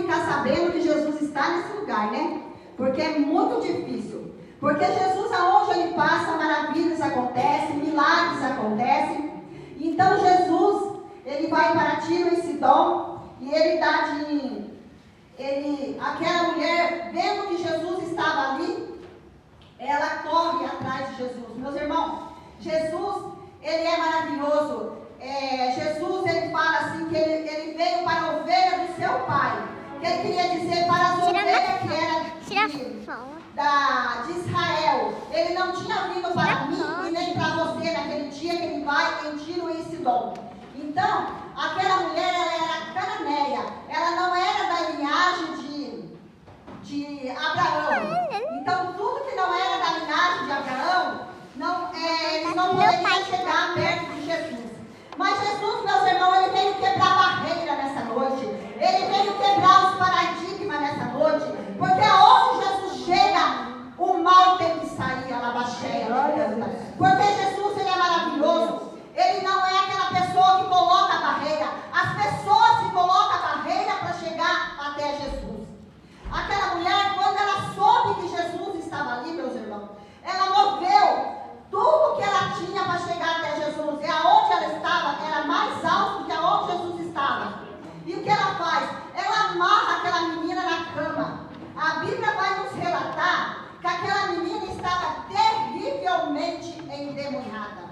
ficar sabendo que Jesus está nesse lugar, né? Porque é muito difícil. Porque Jesus, aonde ele passa, maravilhas acontecem, milagres acontecem. Então Jesus, ele vai para Tiro e Sidom e ele dá aquela mulher, vendo que Jesus estava ali, ela corre atrás de Jesus. Meus irmãos, Jesus, ele é maravilhoso. Jesus, ele fala assim, que ele veio para a ovelha do seu pai. Que ele queria dizer para as ovelhas que era de Israel. Ele não tinha vindo para mim e nem para você naquele dia que ele vai em Tiro e Sidom. Então, aquela mulher, ela era cananeia. Ela não era da linhagem de Abraão. Então, tudo que não era da linhagem de Abraão, eles não poderiam chegar perto de Jesus. Mas Jesus, meus irmãos, ele veio quebrar barreira nessa noite. Ele veio quebrar os paradigmas nessa noite. Porque aonde Jesus chega, o mal tem que sair, a labacheia. Porque Jesus, ele é maravilhoso. Ele não é aquela pessoa que coloca a barreira. As pessoas que colocam a barreira para chegar até Jesus. Aquela mulher, quando ela soube que Jesus estava ali, meus irmãos, ela moveu tudo que ela tinha para chegar até Jesus. E aonde ela estava era mais alto do que aonde Jesus estava. E o que ela faz? Ela amarra aquela menina na cama. A Bíblia vai nos relatar que aquela menina estava terrivelmente endemoniada.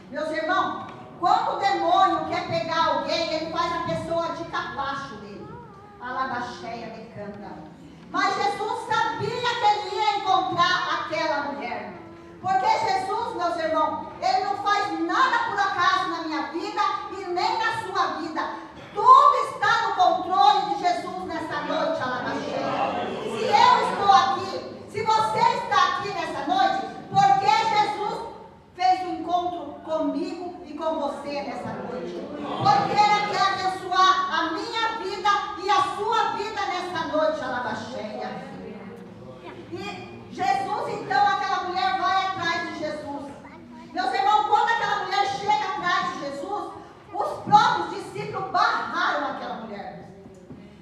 Meus irmãos, quando o demônio quer pegar alguém, ele faz a pessoa de capacho dele. A labacheia de canta. Mas Jesus sabia que ele ia encontrar aquela mulher. Porque Jesus, meus irmãos, ele não faz nada por acaso na minha vida e nem na sua vida. Tudo está no controle de Jesus nessa noite, alabacheia. Se eu estou aqui, se você está aqui nessa noite, porque Jesus fez um encontro comigo e com você nessa noite. Porque ele quer abençoar a minha vida e a sua vida nessa noite, alabacheia. E Jesus, então, aquela mulher vai atrás de Jesus. Meus irmãos, quando aquela mulher chega atrás de Jesus, os próprios discípulos barraram aquela mulher.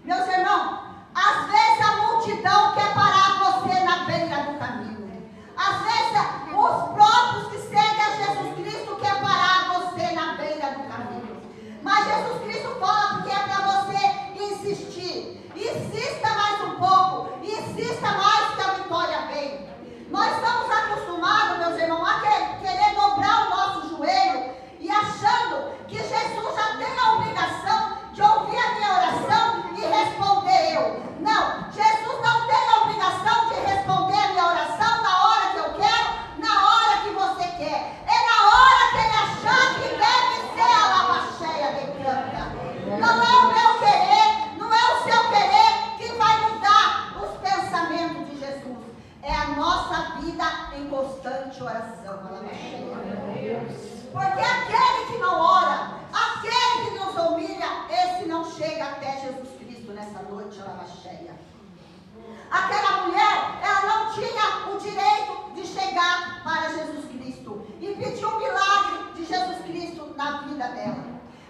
Meus irmãos, às vezes a multidão quer parar você na beira do caminho. Às vezes os próprios que seguem a Jesus Cristo quer parar você na beira do caminho. Mas Jesus Cristo fala porque é para você insistir. Insista mais um pouco. Insista mais que a vitória vem. Nós estamos acostumados, meus irmãos, a querer dobrar o nosso joelho e achando que Jesus já tem a obrigação de ouvir a minha oração e responder eu. Não, Jesus não tem a obrigação de responder a minha oração na hora que eu quero, na hora que você quer. É na hora que ele achar que deve ser a lavacheia de canta. Não é o meu querer, não é o seu querer que vai mudar os pensamentos de Jesus. É a nossa vida em constante oração. Porque aquele que não ora, aquele que nos humilha, esse não chega até Jesus Cristo nessa noite, alabacheia. Aquela mulher, ela não tinha o direito de chegar para Jesus Cristo e pedir um milagre de Jesus Cristo na vida dela.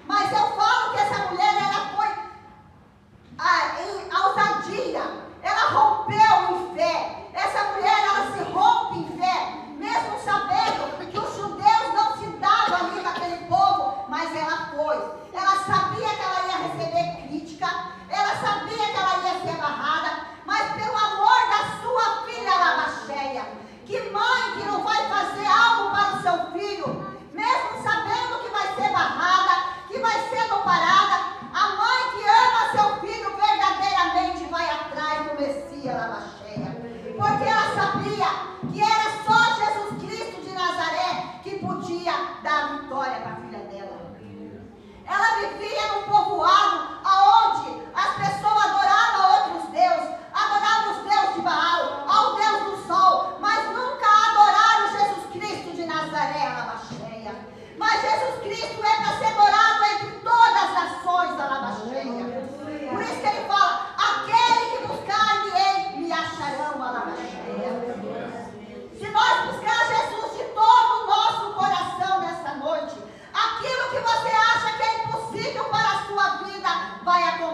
Mas eu falo que essa mulher, ela foi em ousadia. Ela rompeu em fé. Essa mulher, ela se rompe em fé, mesmo sabendo que os judeus não se davam ali com aquele povo, mas ela foi. Ela sabia que ela ia receber crítica, ela sabia que ela ia ser barrada, mas pelo amor da sua filha labacheia, que mãe que não vai fazer algo para o seu filho, mesmo sabendo que vai ser barrada, que vai ser parada,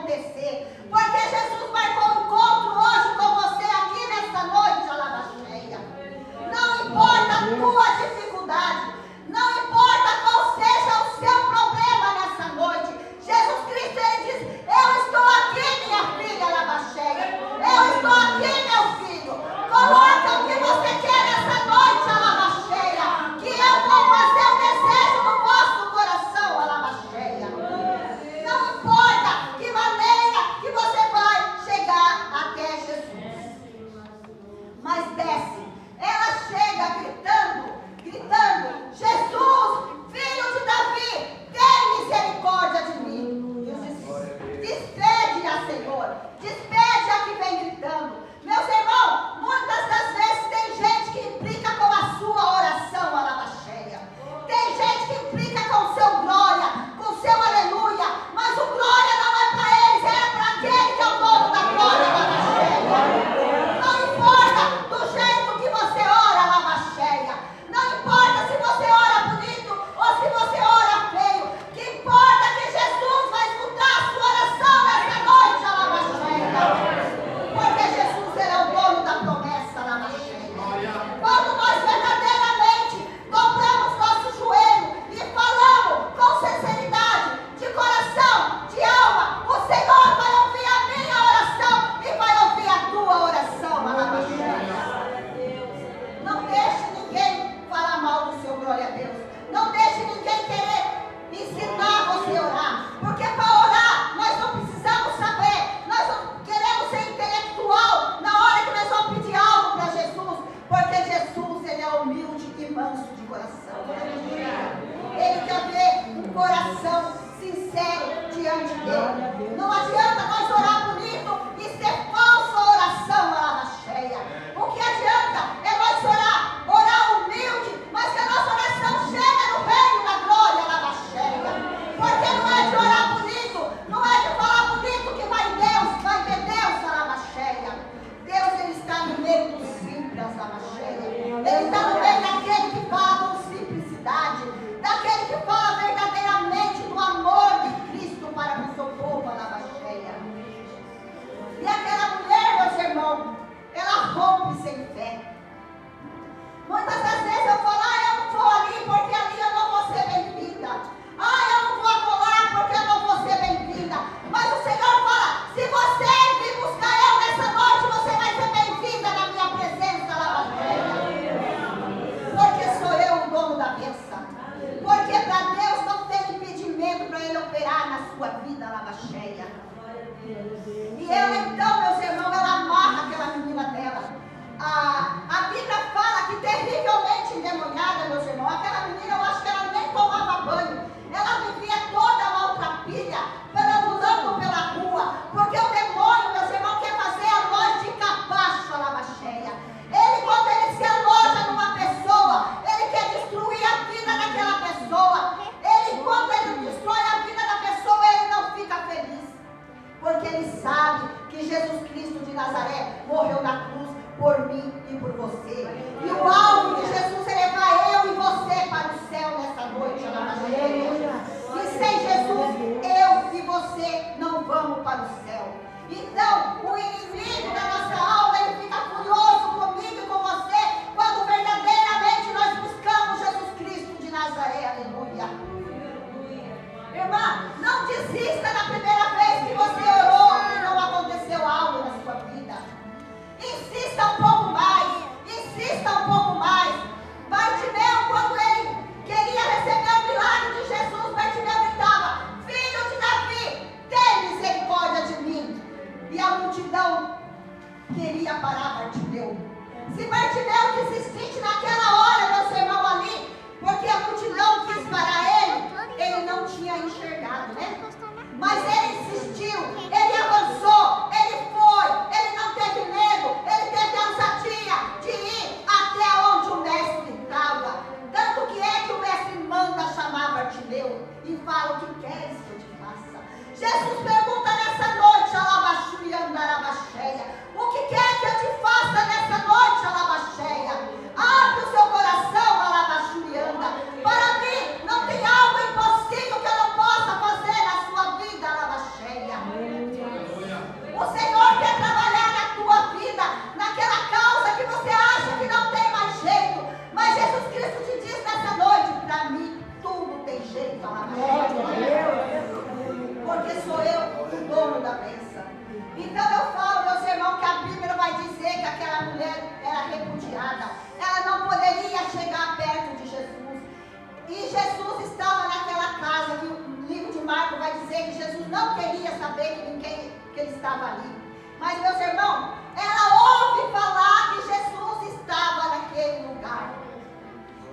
acontecer. Porque Jesus marcou um encontro hoje com você aqui nessa noite, Alabaxeia. Não importa a tua dificuldade, não importa qual seja o seu problema nessa noite. Jesus Cristo, ele diz: eu estou aqui, minha filha, Alabaxeia. Eu estou aqui, meu filho. Coloca o que você quer nessa noite, Alabaxeia, que eu vou fazer o desejo do vosso coração, Alabaxeia. Não importa que maneira que você vai chegar até Jesus. Mas desce. Ela chega gritando: Jesus, filho de Davi, tem misericórdia de mim. Despede-a, Senhor. Despede a que vem gritando. Meus irmãos, muitas das vezes tem gente que implica com a sua oração, Alabaxeia. Tem gente que implica com o seu glória, com o seu aleluia. Mas o glória não é para eles, é para aquele que é o dono da glória, Alabaxeia. Não importa do jeito que você ora, Alabaxeia. Não importa se você ora bonito ou se você ora feio. O que importa é que Jesus vai escutar a sua oração nessa noite, Alabaxeia. Porque Jesus, ele é o dono da promessa, Alabaxeia. Quando nós verdadeiramente dobramos nosso joelho e falamos com sinceridade, de coração, de alma, o Senhor vai ouvir a minha oração e vai ouvir a tua oração, Alabaxeia. Não deixe ninguém falar mal do seu glória a Deus. Não deixe ninguém querer ensinar você a orar. Porque para orar, nós não precisamos saber. Nós não queremos ser intelectual na hora que nós vamos pedir algo para Jesus. Porque Jesus, ele é humilde e manso de coração. Ele quer ver um coração sincero diante dele. Não adianta nós orar bonito e ser falsa oração, Alabaxeia. O que adianta é nós orar humilde, mas que a nossa oração chegue no reino da glória, Alabaxeia. Porque não é de orar bonito, não é de falar bonito que vai ver Deus, Alabaxeia. Deus, ele está no meio dos simples, Alabaxeia. Ele está no meio daquele que fala com simplicidade, daquele que fala verdadeiramente do amor de Cristo para com o seu povo, Alabaxeia. E aquela mulher, meus irmãos, ela rompe sem fé. Muitas das vezes eu falo: eu não vou ali porque ali eu não vou ser bem-vinda. Eu não vou acolá porque eu não vou ser bem-vinda. Mas o Senhor fala: se você vir buscar eu nessa noite, você vai ser bem-vinda na minha presença, Alabaxeia. Porque sou eu o dono da bênção. Porque para Deus não tem impedimento para Ele operar na sua vida, Alabaxeia. E ela então, meus irmãos, ela amarra aquela menina dela. A Bíblia fala que terrivelmente endemoniada, meus irmãos. Aquela menina, eu acho que ela nem tomava banho. Ela vivia toda maltrapilha, perambulando pela rua. Porque o demônio, meus irmãos, quer fazer a loja de capacho, Alabaxeia. Ele, quando ele se aloja numa pessoa, ele quer destruir a vida daquela pessoa. Ele, quando ele destrói a vida da pessoa, ele não fica feliz. Porque ele sabe que Jesus Cristo de Nazaré morreu na cruz por mim e por você. E o alvo de Jesus é levar eu e você para o céu nessa noite, Alabaxeia. E sem Jesus, eu e você não vamos para o céu. Então, o inimigo da nossa alma, ele fica furioso comigo e com você, quando verdadeiramente nós buscamos Jesus Cristo de Nazaré. Aleluia. Irmã, não desista na primeira vez que você orou e não aconteceu algo na sua vida. Insista um pouco mais. Insista um pouco mais. Bartimeu, quando ele queria receber o milagre de Jesus, Bartimeu gritava: filho de Davi, tem misericórdia de mim. E a multidão porque sou eu o dono da bênção. Então eu falo, meus irmãos, que a Bíblia vai dizer que aquela mulher era repudiada. Ela não poderia chegar perto de Jesus. E Jesus estava naquela casa, que o livro de Marcos vai dizer que Jesus não queria saber que ele estava ali. Mas, meus irmãos, ela ouve falar que Jesus estava naquele lugar.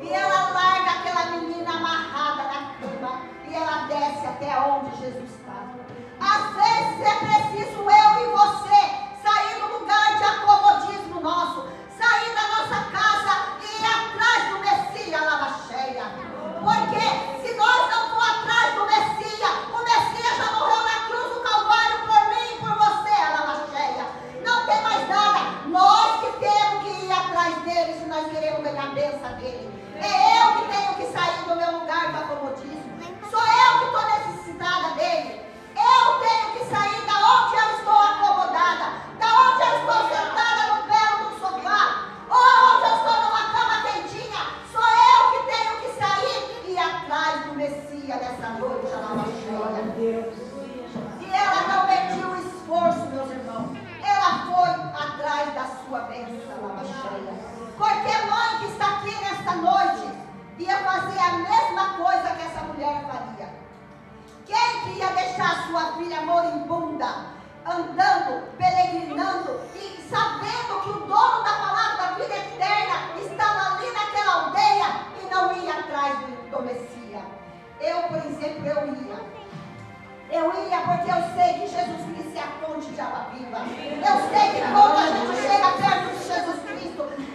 E ela larga aquela menina amarrada na cama e ela desce até onde Jesus estava. Às vezes é preciso eu e você sair do lugar de acomodismo nosso, sair da nossa casa e ir atrás do Messias, lava cheia. Porque se nós não for atrás do Messias, o Messias já morreu na cruz do Calvário por mim e por você, lava cheia. Não tem mais nada. Nós que temos que ir atrás dele se nós queremos ganhar a bênção dele. É eu que tenho que sair do meu lugar de acomodismo. Sou eu que estou necessitada dele. Eu tenho que sair da onde eu estou acomodada, da onde eu estou sentada no belo do sofá, ou onde eu estou numa cama quentinha. Sou eu que tenho que sair e ir atrás do Messias nessa noite, lava cheia. E ela não mediu o esforço, meus irmãos. Ela foi atrás da sua bênção, lava cheia. Qualquer mãe que está aqui nesta noite ia fazer a mesma coisa que essa mulher faria. Quem que ia deixar a sua filha moribunda, andando, peregrinando e sabendo que o dono da palavra da vida eterna estava ali naquela aldeia e não ia atrás do Messias? Eu, por exemplo, eu ia. Eu ia porque eu sei que Jesus Cristo é a fonte de água viva. Eu sei que quando a gente chega perto de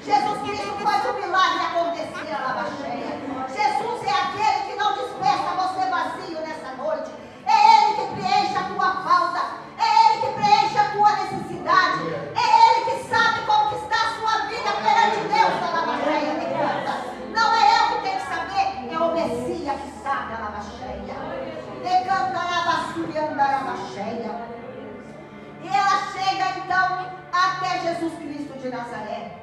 Jesus Cristo faz o milagre acontecer, a lava cheia. Jesus é aquele que não despeça você vazio nessa noite. É Ele que preenche a tua falta. É Ele que preenche a tua necessidade. É Ele que sabe conquistar a sua vida perante Deus, a lava cheia de canta. Não é eu que tenho que saber, é o Messias que sabe, a lava cheia. E ela chega então até Jesus Cristo de Nazaré.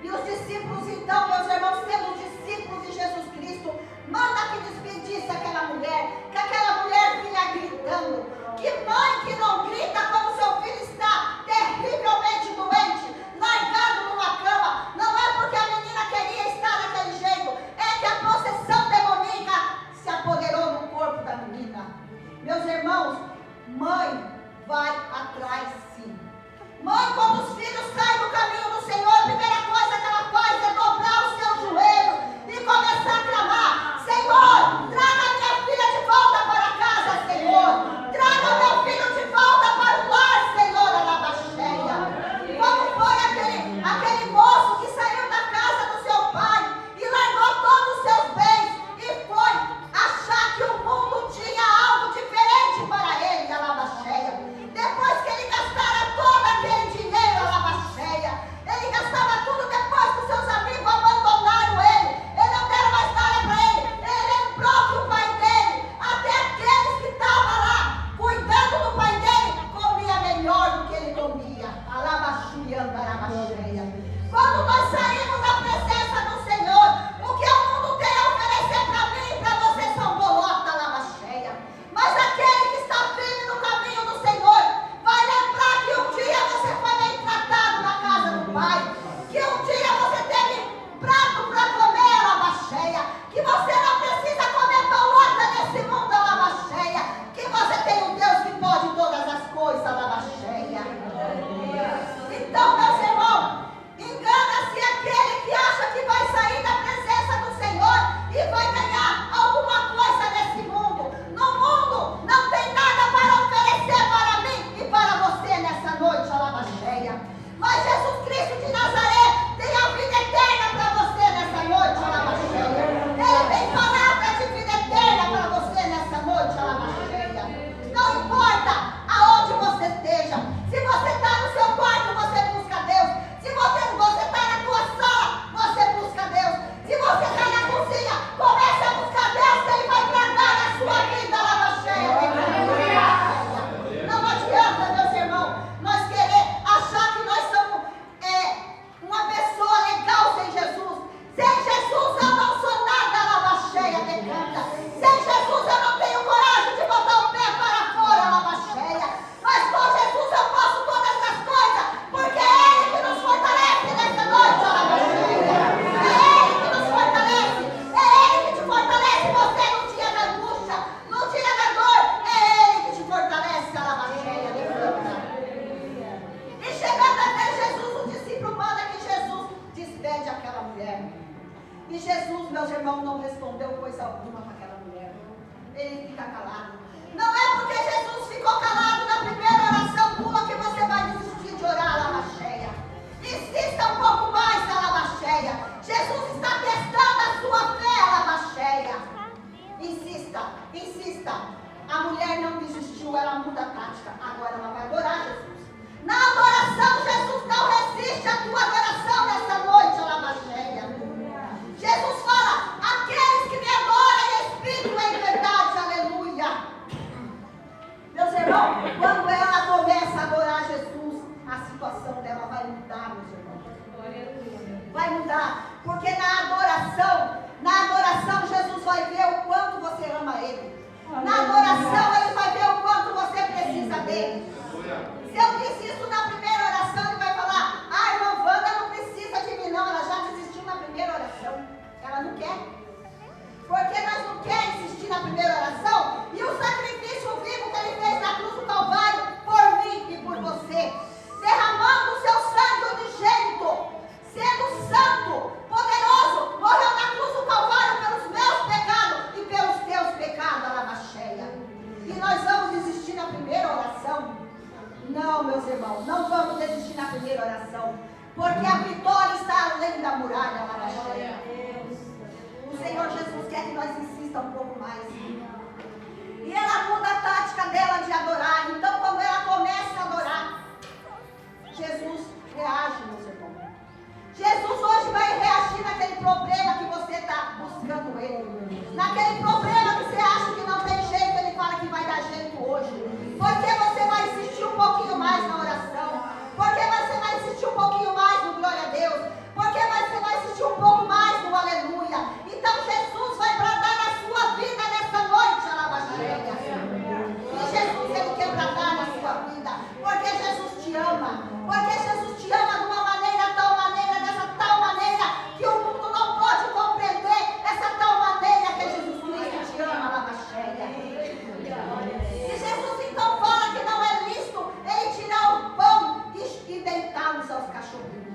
E os discípulos então, meus irmãos, sendo discípulos de Jesus Cristo, manda que despedisse aquela mulher, que aquela mulher vinha gritando. Que mãe que não grita quando seu filho está terrivelmente doente, largado numa cama? Não é porque a menina queria estar daquele jeito, é que a possessão demoníaca se apoderou do corpo da menina. Meus irmãos, mãe vai atrás sim. Mãe, quando os filhos saem do caminho do Senhor, a primeira coisa que ela faz é dobrar o seu joelho e começar a clamar: Senhor, traga minha filha de volta para casa, Senhor. Traga meu filho de tática. Agora ela vai adorar Jesus. Na adoração, Jesus não resiste à tua adoração nessa noite, Alabaxéia. Jesus fala, aqueles que me adoram em espírito e em verdade, aleluia. Meus irmãos, quando ela começa a adorar Jesus, a situação dela vai mudar, meus irmãos. Vai mudar, porque na adoração Jesus vai ver o quanto você ama Ele. Na adoração Ele vai ver o quanto você precisa dEle. Se eu disse isso na primeira oração, Ele vai falar, a irmã Wanda não precisa de mim não, ela já desistiu na primeira oração. Ela não quer. Porque nós não queremos insistir na primeira oração e o sacrifício vivo que Ele fez na cruz do Calvário por mim e por você, derramando o seu sangue unigênito, sendo santo, poderoso, morreu na cruz do Calvário pelos meus pecados e pelos teus pecados, Alabaxéia. E nós vamos desistir na primeira oração? Não, meus irmãos, não vamos desistir na primeira oração, porque a vitória está além da muralha, Alabaxéia. O Senhor Jesus quer que nós insista um pouco mais. E ela muda a tática dela de adorar. Então, quando ela começa a adorar, Jesus reage, meus irmãos. Jesus hoje vai reagir naquele problema que você está buscando Ele. Naquele problema que você acha que não tem jeito, Ele fala que vai dar jeito hoje. Porque você vai insistir um pouquinho mais na oração. Porque você vai insistir um pouquinho mais no glória a Deus. Porque você vai insistir um pouco mais no aleluia. Então Jesus vai bradar na sua vida nessa noite, Alabaxéia. E Jesus, Ele quer bradar na sua vida. Porque Jesus te ama. Porque Jesus te ama de uma maneira, dessa tal maneira, que o mundo não pode compreender essa tal maneira que Jesus Cristo te ama, Alabaxéia. E Jesus então fala que não é lícito Ele tirar o pão e deitá-los aos cachorrinhos.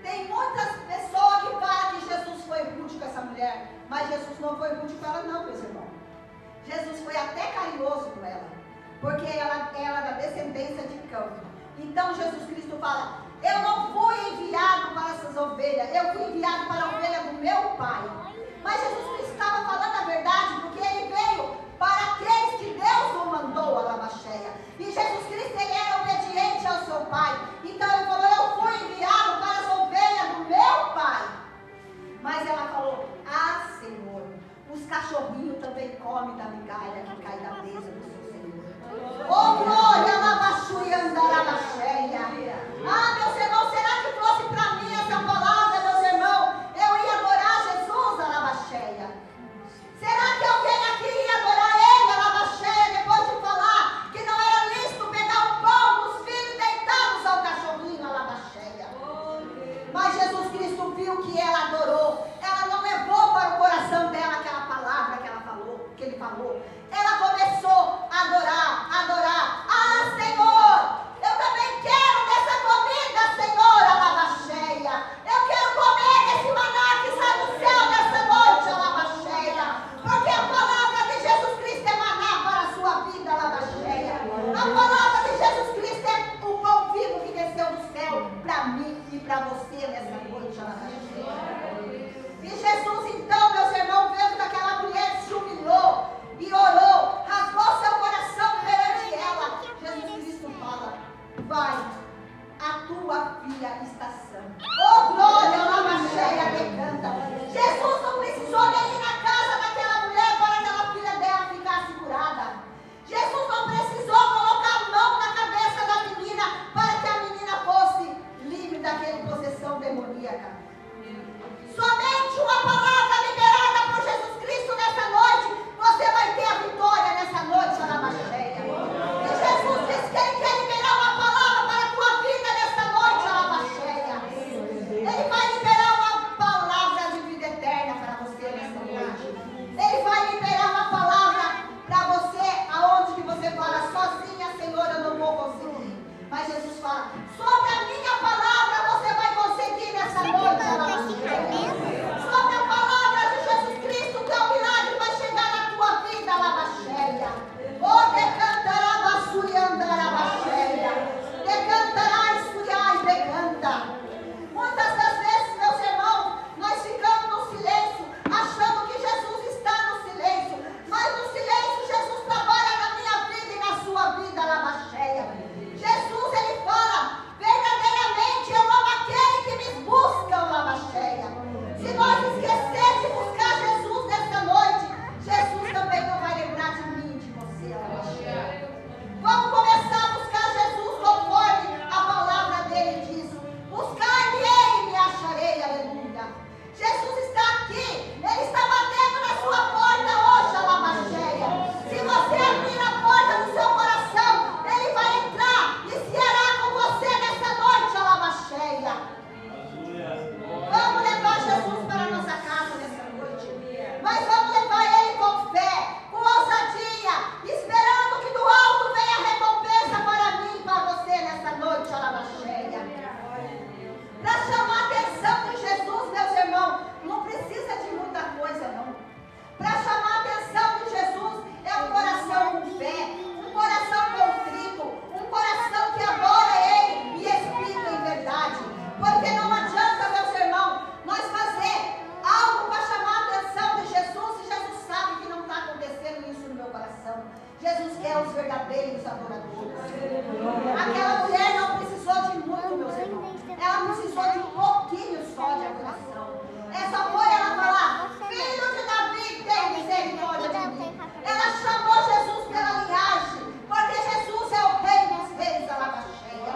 Tem muitas pessoas que falam que Jesus foi rude com essa mulher, mas Jesus não foi rude com ela não, meus irmãos. Jesus foi até carinhoso com ela, porque ela é da descendência de Cão. Então Jesus Cristo fala, eu não fui enviado para essas ovelhas, eu fui enviado para a ovelha do meu Pai. Mas Jesus Cristo estava falando a verdade, porque Ele veio para aqueles que Deus o mandou, Alabaxéia. E Jesus Cristo, Ele era obediente ao seu Pai. Então Ele falou, eu fui enviado para as ovelhas do meu Pai. Mas ela falou, ah Senhor, os cachorrinhos também comem da migalha que cai da mesa do seu Senhor. Oh glória, Alabaxúria, Andarabaxéia. Ah, meus irmãos, será que fosse para mim essa palavra, meus irmãos, eu ia adorar Jesus, Alabaxéia? Será que alguém aqui ia adorar Ele, Alabaxéia, depois de falar que não era lícito pegar o pão dos filhos e deitá-los ao cachorrinho, Alabaxéia? Mas Jesus Cristo viu que ela adorou. Ela não levou para o coração dela aquela palavra que Ele falou. Ela começou a adorar. Ah, Senhor, eu também quero dessa comida, Senhor, Alabaxéia. Eu quero comer desse maná que sai do céu nessa noite, Alabaxéia. Porque a palavra de Jesus Cristo é maná para a sua vida, Alabaxéia. A palavra de Jesus Cristo é o pão vivo que desceu do céu para mim e para você nessa noite, Alabaxéia. E Jesus, então, meus irmãos, vendo que aquela mulher se humilhou e orou, rasgou seu coração perante ela, Jesus Cristo fala, vai, a tua filha está sã. Oh glória, Alabaxéia, decanta. Jesus não precisou nem ir na casa daquela mulher para aquela filha dela ficar curada. Jesus não precisou colocar a mão na cabeça da menina para que a menina fosse livre daquela possessão demoníaca. Somente uma palavra liberada por Jesus Cristo nessa noite, você vai ter a vitória nessa noite, Alabaxéia. E Jesus disse que Ele quer liberar uma palavra para a tua vida nessa noite, Alabaxéia. Ele vai liberar uma palavra de vida eterna para você nessa noite. Ele vai liberar uma palavra para você, aonde que você fala, sozinha, Senhor, eu não vou conseguir. Mas Jesus fala, sobre a minha palavra você vai conseguir nessa noite, Alabaxéia. Sobre a palavra de Jesus Cristo, teu milagre vai chegar na tua vida, Alabaxéia. Oh, decantará, basúria, andarabaxéia. Decantará, esfriar e decanta. Muitas das vezes, meus irmãos, nós ficamos no silêncio, achando que Jesus está no silêncio. Mas no silêncio, Jesus trabalha na minha vida e na sua os verdadeiros adoradores. Aquela mulher não precisou de muito, meus irmãos. Ela precisou de um pouquinho só de adoração. É só foi ela falar: filho de Davi, tem misericórdia de mim. Ela chamou Jesus pela linhagem, porque Jesus é o rei dos reis da lavacheia.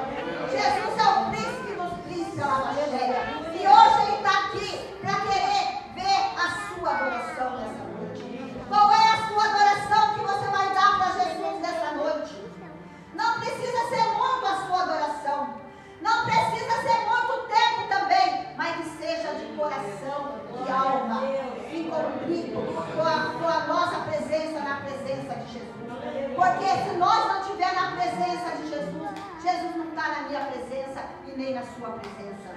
Jesus é o príncipe dos príncipes da lavacheia. E hoje ele está aqui para querer ver a sua adoração nessa noite. Qual é a sua adoração que você vai dar para Jesus nessa noite? Não precisa ser muito a sua adoração. Não precisa ser muito tempo também, mas que seja de coração e alma, envolvido com a nossa presença na presença de Jesus. Porque se nós não estivermos na presença de Jesus, Jesus não está na minha presença e nem na sua presença.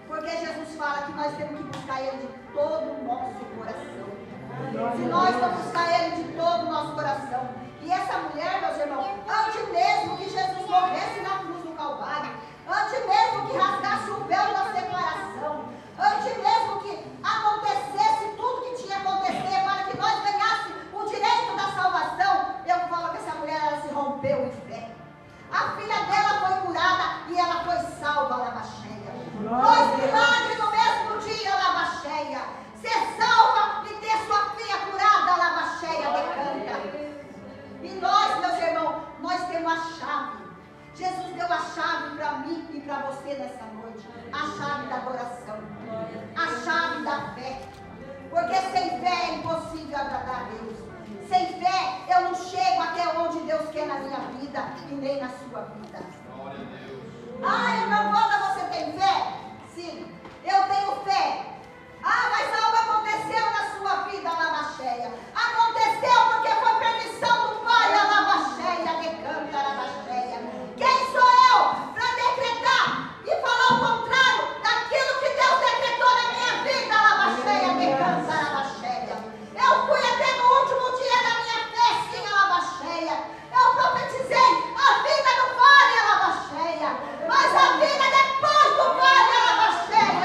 Porque Jesus fala que nós temos que buscar Ele de todo o nosso coração. Se nós não buscar Ele de todo o nosso coração. E essa mulher, meus irmãos, antes mesmo que Jesus morresse na cruz do Calvário, antes mesmo que rasgasse o véu da separação, antes mesmo que acontecesse tudo que tinha que acontecer para que nós ganhássemos o direito da salvação, eu falo que essa mulher, ela se rompeu em fé. A filha dela foi curada e ela foi salva, lavacheia. Dois milagres no mesmo dia, lavacheia. Ser salva e ter sua filha curada, lavacheia, decanta. E nós, meus irmãos, nós temos a chave. Jesus deu a chave para mim e para você nessa noite. A chave da adoração. A chave da fé. Porque sem fé é impossível agradar a Deus. Sem fé eu não chego até onde Deus quer na minha vida e nem na sua vida. Ah, irmão, quando você tem fé? Sim, eu tenho fé. Ah, mas algo aconteceu na sua vida, lavacheia. Aconteceu porque foi permissão do Pai, a lavacheia, decanta, a lavacheia. Quem sou eu para decretar e falar o contrário daquilo que Deus decretou na minha vida, lavacheia, decanta, a lavacheia. Eu fui até no último dia da minha fé, sim, a lavacheia. Eu profetizei a vida do Pai, a lavacheia. Mas a vida depois do Pai, a lavacheia.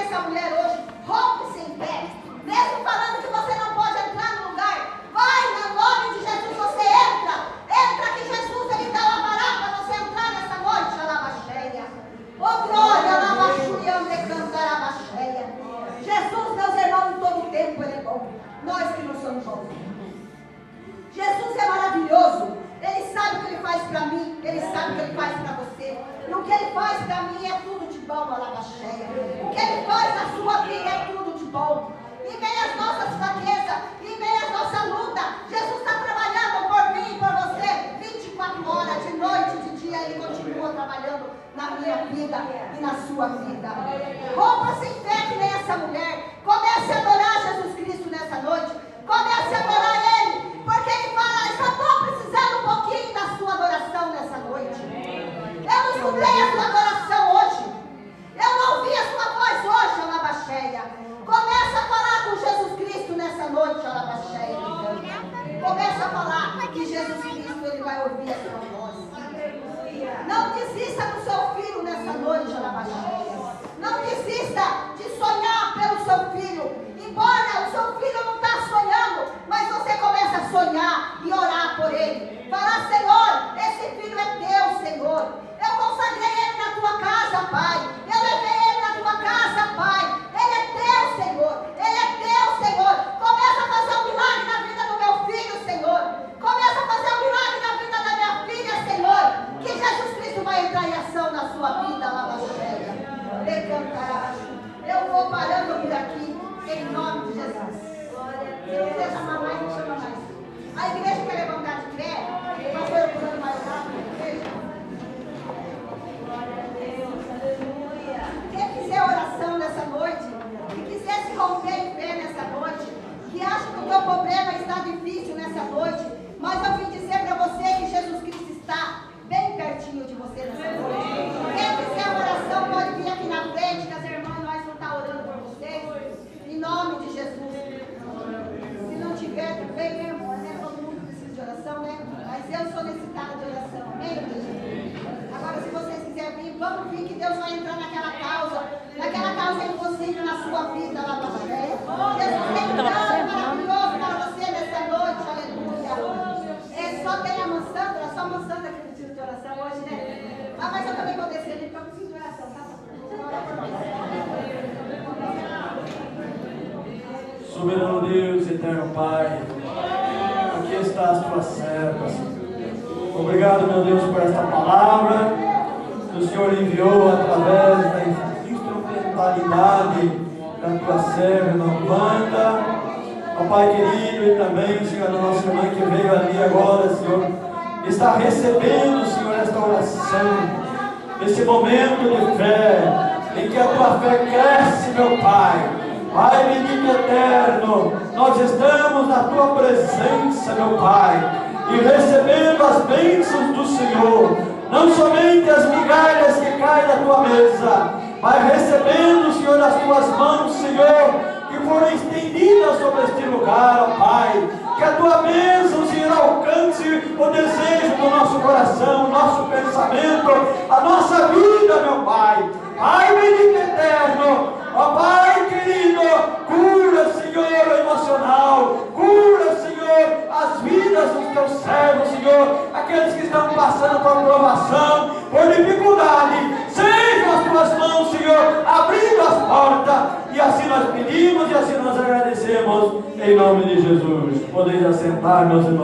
essa mulher hoje, rompe-se em pé. Mesmo falando que você não pode entrar no lugar, vai, no nome de Jesus, você entra. Entra que Jesus, Ele dá uma palavra para você entrar nessa noite, alabaxeia. Oh glória, alabaxuião, decantar, alabaxeia. Jesus, meus irmãos, em todo tempo Ele é bom. Nós que não somos bons. Jesus é maravilhoso. Ele sabe o que Ele faz para mim. Ele sabe o que Ele faz para você. E o que Ele faz para mim é tudo de bom, alabaxeia. O que Ele faz na sua vida é tudo de bom. Em meio às nossas fraquezas, em meio à nossa luta, Jesus está trabalhando por mim e por você 24 horas, de noite, de dia. Ele continua trabalhando na minha vida e na sua vida. Rompa-se em fé que nem essa mulher. Comece a adorar Jesus Cristo nessa noite. Comece a adorar Ele, porque Ele fala, eu só estou precisando um pouquinho da sua adoração nessa noite. Eu não escutei a sua adoração hoje. Eu não ouvi a sua voz hoje, alabaxeia. Começa a falar com Jesus Cristo nessa noite, alabaxeia. Começa a falar que Jesus Cristo, Ele vai ouvir a sua voz. Não desista do seu filho nessa noite, alabaxeia. Não desista de sonhar pelo seu filho. Embora o seu filho não está sonhando, mas você começa a sonhar e orar por ele. Falar, Senhor, esse filho é teu, Senhor. Eu consagrei ele na tua casa, Pai. Eu levei ele na tua casa, Pai. Ele é teu, Senhor. Ele é teu, Senhor. Começa a fazer um milagre na vida do meu filho, Senhor. Começa a fazer um milagre na vida da minha filha, Senhor. Que Jesus Cristo vai entrar em ação na sua vida, Lavaxéia. Eu vou parando por aqui, em nome de Jesus. Se quiser chamar mais, me chama mais. A igreja quer levantar de pé. O pastor pulando mais rápido. Quem quiser oração nessa noite, que quiser se romper em pé nessa noite, que acha que o teu problema está difícil nessa noite, mas eu vim dizer para você que Jesus Cristo está bem pertinho de você nessa noite. Quem quiser oração pode vir aqui na frente, que as irmãs nós vamos estar orando por vocês, em nome de Jesus. Se não tiver, vem mesmo, né? Todo mundo precisa de oração, né? Mas eu sou necessitada de oração, amém, igreja? Agora, se vocês quiserem vir, vamos vir, que Deus vai entrar naquela causa impossível na sua vida, lá na fé. Jesus tem um plano maravilhoso para você nessa noite, aleluia. Só tem a Mansandra, só a Mansandra que precisa de oração hoje, né? Ah, mas eu também vou descer ali, porque eu preciso de oração, tá? Soberano Deus, eterno Pai, aqui está as tuas servas. Obrigado, meu Deus, por esta palavra que o Senhor enviou através da instrumentalidade da tua serva, irmã Wanda. Ó Pai querido, e também, Senhor, a nossa irmã que veio ali agora, Senhor, está recebendo, Senhor, esta oração, esse momento de fé, em que a tua fé cresce, meu Pai. Pai bendito eterno, nós estamos na tua presença, meu Pai, e recebendo as bênçãos do Senhor, não somente as migalhas que caem da tua mesa, mas recebendo, Senhor, as tuas mãos, Senhor, que foram estendidas sobre este lugar, ó Pai. Que a tua bênção, Senhor, alcance o desejo do nosso coração, o nosso pensamento, a nossa vida, meu Pai. Pai bendito eterno, ó Pai querido, cura, Senhor, o emocional, cura, Senhor, as vidas dos teus servos, Senhor, aqueles que estão passando por provação, por dificuldade, sejam as tuas mãos, Senhor, abrindo as portas, e assim nós pedimos e assim nós agradecemos, em nome de Jesus. Podeis assentar, meus irmãos.